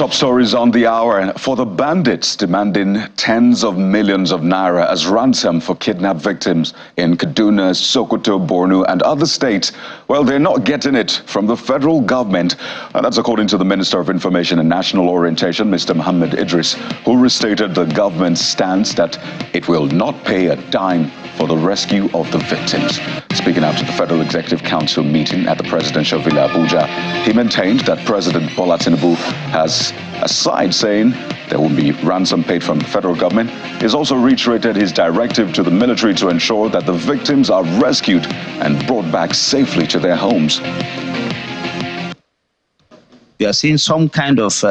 top stories on the hour. For the bandits demanding tens of millions of naira as ransom for kidnapped victims in Kaduna, Sokoto, Borno and other states, well, they're not getting it from the federal government. And that's according to the Minister of Information and National Orientation, Mr. Muhammad Idris, who restated the government's stance that it will not pay a dime for the rescue of the victims. Speaking after the Federal Executive Council meeting at the presidential Villa Abuja, he maintained that President Bola Tinubu has a side saying there will be ransom paid from the federal government. He's also reiterated his directive to the military to ensure that the victims are rescued and brought back safely to their homes. We are seeing some kind of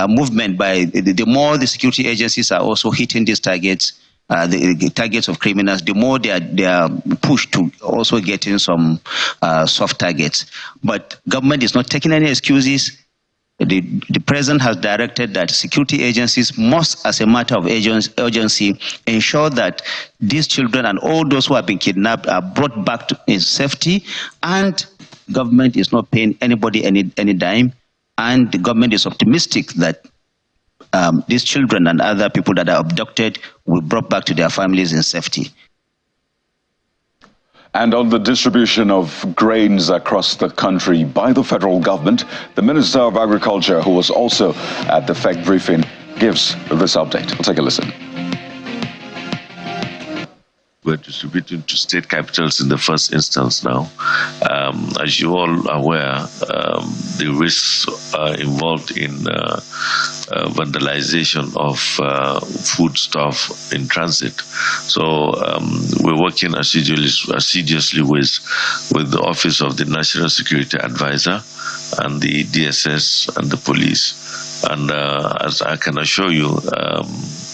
movement by the more the security agencies are also hitting these targets. The targets of criminals, the more they are pushed to also getting some soft targets. But government is not taking any excuses. The president has directed that security agencies must, as a matter of urgency, ensure that these children and all those who have been kidnapped are brought back in safety, and government is not paying anybody any dime, and the government is optimistic that these children and other people that are abducted will be brought back to their families in safety. And on the distribution of grains across the country by the federal government, the Minister of Agriculture, who was also at the FEC briefing, gives this update. We'll take a listen. We're distributing to state capitals in the first instance now. As you all are aware, the risks involved in vandalization of foodstuff in transit. So we're working assiduously with the Office of the National Security Advisor and the DSS and the police. And as I can assure you,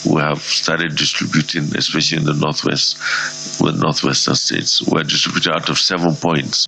we have started distributing, especially in the northwest, with northwestern states. We're distributing out of 7 points.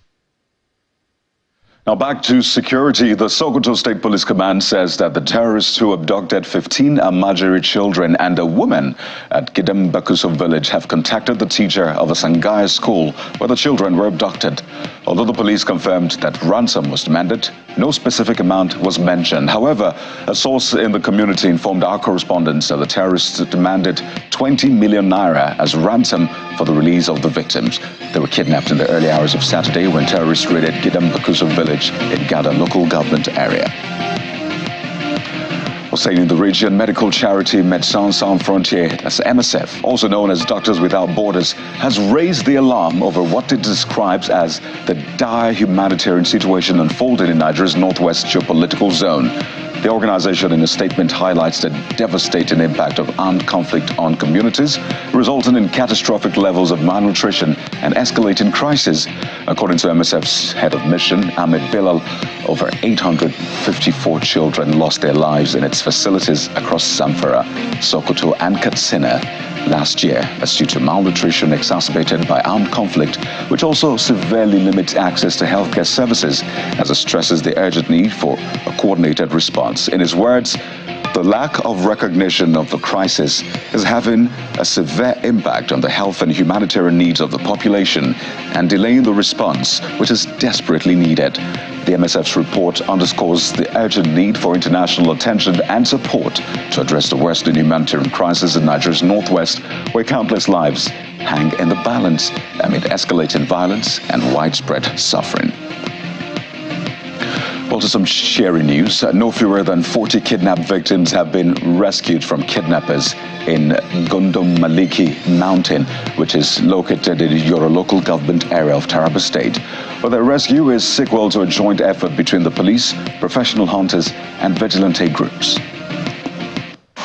Now back to security. The Sokoto State Police Command says that the terrorists who abducted 15 Amajiri children and a woman at Kidnappers village have contacted the teacher of a Sangaya school where the children were abducted. Although the police confirmed that ransom was demanded, no specific amount was mentioned. However, a source in the community informed our correspondents that the terrorists demanded 20 million naira as ransom for the release of the victims. They were kidnapped in the early hours of Saturday when terrorists raided Kidnappers village in Gada local government area. Well, staying in the region, medical charity Médecins Sans Frontières, that's MSF, also known as Doctors Without Borders, has raised the alarm over what it describes as the dire humanitarian situation unfolding in Nigeria's northwest geopolitical zone. The organization in a statement highlights the devastating impact of armed conflict on communities, resulting in catastrophic levels of malnutrition and escalating crisis. According to MSF's head of mission, Ahmed Bilal, over 854 children lost their lives in its facilities across Zamfara, Sokoto and Katsina last year. That's due to malnutrition exacerbated by armed conflict, which also severely limits access to healthcare services as it stresses the urgent need for a coordinated response. In his words, the lack of recognition of the crisis is having a severe impact on the health and humanitarian needs of the population and delaying the response, which is desperately needed. The MSF's report underscores the urgent need for international attention and support to address the worsening humanitarian crisis in Nigeria's northwest, where countless lives hang in the balance amid escalating violence and widespread suffering. Well, to some sharing news, no fewer than 40 kidnapped victims have been rescued from kidnappers in Gondom Maliki Mountain, which is located in your local government area of Taraba State. Well, the rescue is sequel to a joint effort between the police, professional hunters, and vigilante groups.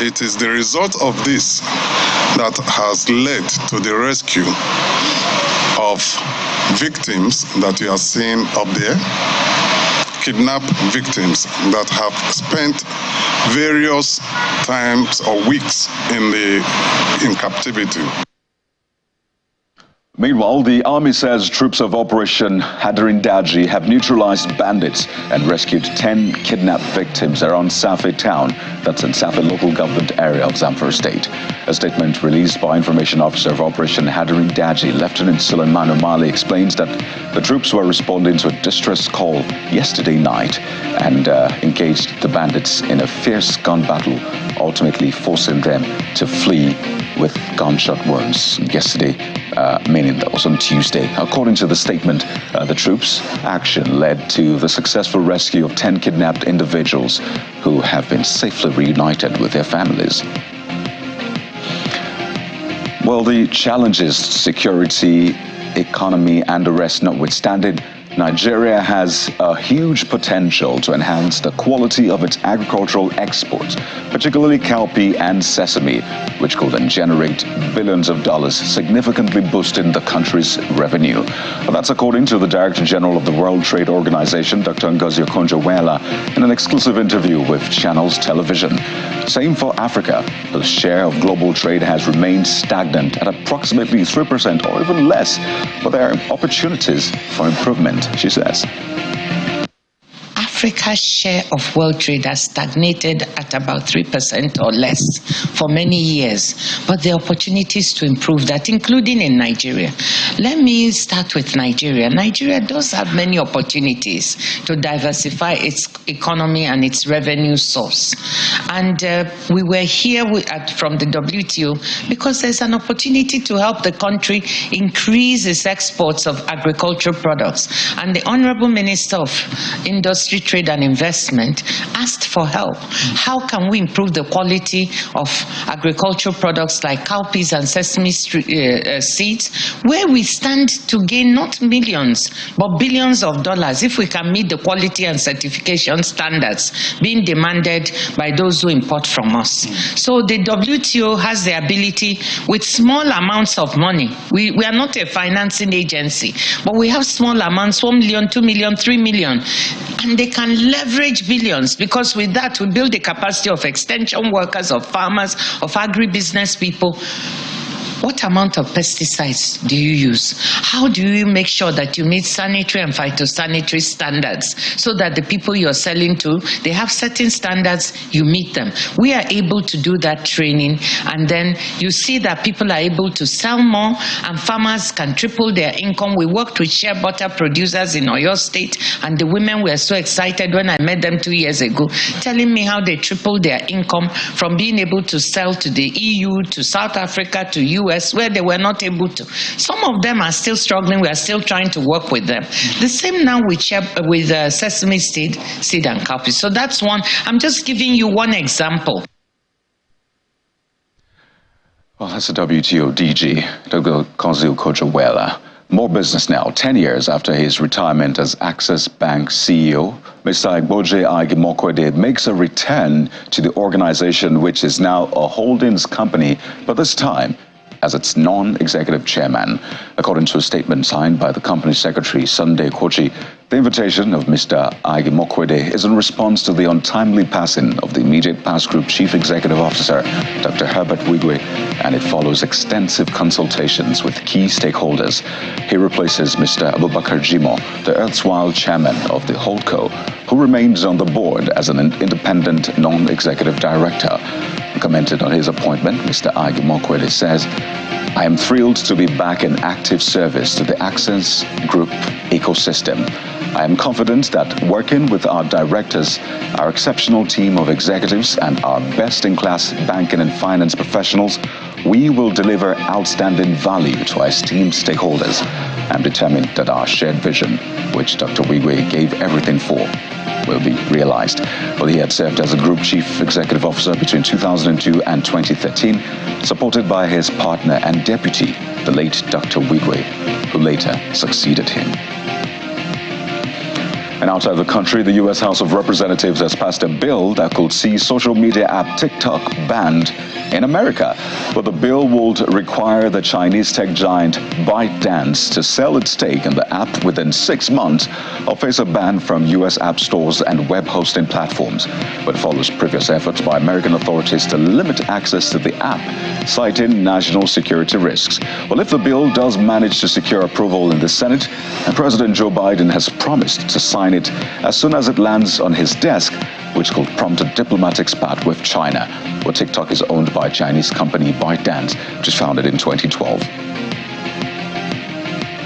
It is the result of this that has led to the rescue of victims that you are seeing up there. Kidnapped victims that have spent various times or weeks in captivity. Meanwhile, the army says troops of Operation Hadarindaji have neutralized bandits and rescued 10 kidnapped victims around Safe town, that's in Safe local government area of Zamfara state. A statement released by Information Officer of Operation Hadarindaji, Lieutenant Suleiman Omali, explains that the troops were responding to a distress call yesterday night and engaged the bandits in a fierce gun battle, ultimately forcing them to flee with gunshot wounds. Yesterday, meaning that was on Tuesday. According to the statement, the troops' action led to the successful rescue of 10 kidnapped individuals who have been safely reunited with their families. Well, the challenges, security, economy, and the rest notwithstanding, Nigeria has a huge potential to enhance the quality of its agricultural exports, particularly cowpea and sesame, which could then generate billions of dollars, significantly boosting the country's revenue. That's according to the Director General of the World Trade Organization, Dr. Ngozi Okonjo-Iweala, in an exclusive interview with Channels Television. Same for Africa, whose share of global trade has remained stagnant at approximately 3% or even less, but there are opportunities for improvement, she says. Africa's share of world trade has stagnated at about 3% or less for many years, but there are opportunities to improve that, including in Nigeria. Let me start with Nigeria. Nigeria does have many opportunities to diversify its economy and its revenue source. And we were here from the WTO because there's an opportunity to help the country increase its exports of agricultural products. And the Honorable Minister of Industry, Trade and Investment asked for help. How can we improve the quality of agricultural products like cowpeas and sesame seeds, where we stand to gain not millions but billions of dollars if we can meet the quality and certification standards being demanded by those who import from us. So the WTO has the ability with small amounts of money. We are not a financing agency, but we have small amounts, 1 million, 2 million, 3 million, and they can leverage billions, because with that we build the capacity of extension workers, of farmers, of agribusiness people. What amount of pesticides do you use? How do you make sure that you meet sanitary and phytosanitary standards so that the people you're selling to, they have certain standards, you meet them? We are able to do that training, and then you see that people are able to sell more and farmers can triple their income. We worked with shea butter producers in Oyo State, and the women were so excited when I met them 2 years ago, telling me how they tripled their income from being able to sell to the EU, to South Africa, to US, where they were not able to. Some of them are still struggling. We are still trying to work with them. The same now with sesame seed and cowpea. So that's one. I'm just giving you one example. Well, that's the WTO DG, Dr. Ngozi Okonjo-Iweala. More business now. 10 years after his retirement as Access Bank CEO, Mr. Igboje Agimokwede makes a return to the organization, which is now a holdings company, but this time as its non-executive chairman. According to a statement signed by the company secretary, Sunday Kochi, the invitation of Mr. Agimokwede is in response to the untimely passing of the immediate past group chief executive officer, Dr. Herbert Wigwe, and it follows extensive consultations with key stakeholders. He replaces Mr. Abubakar Jimo, the erstwhile chairman of the Holdco, who remains on the board as an independent non-executive director. Commented on his appointment, Mr. Agimokwede says, "I am thrilled to be back in active service to the Access Group ecosystem. I am confident that working with our directors, our exceptional team of executives, and our best-in-class banking and finance professionals, we will deliver outstanding value to our esteemed stakeholders. I'm determined that our shared vision, which Dr. Wigwe gave everything for, will be realized." Well, he had served as a group chief executive officer between 2002 and 2013, supported by his partner and deputy, the late Dr. Wigwe, who later succeeded him. And outside the country, the U.S. House of Representatives has passed a bill that could see social media app TikTok banned in America. Well, the bill would require the Chinese tech giant ByteDance to sell its stake in the app within 6 months or face a ban from U.S. app stores and web hosting platforms. But it follows previous efforts by American authorities to limit access to the app, citing national security risks. Well, if the bill does manage to secure approval in the Senate, and President Joe Biden has promised to sign it as soon as it lands on his desk, which could prompt a diplomatic spat with China. Well, TikTok is owned by Chinese company ByteDance, which was founded in 2012.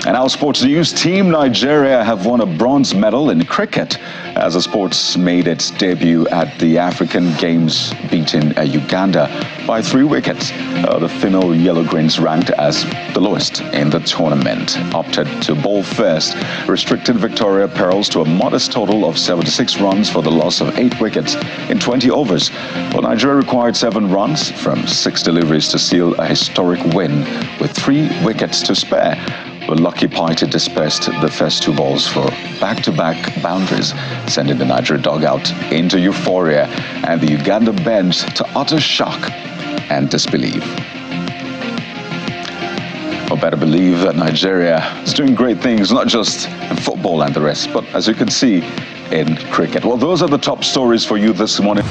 And our sports news, Team Nigeria have won a bronze medal in cricket as the sports made its debut at the African Games, beating Uganda by 3 wickets. The female Yellow Greens, ranked as the lowest in the tournament, opted to bowl first, restricted Victoria Perils to a modest total of 76 runs for the loss of 8 wickets in 20 overs. Well, Nigeria required 7 runs from 6 deliveries to seal a historic win with 3 wickets to spare. But Lucky Piety dispersed the first 2 balls for back-to-back boundaries, sending the Nigeria dugout into euphoria and the Uganda bench to utter shock and disbelief. Well, better believe that Nigeria is doing great things, not just in football and the rest, but as you can see, in cricket. Well, those are the top stories for you this morning.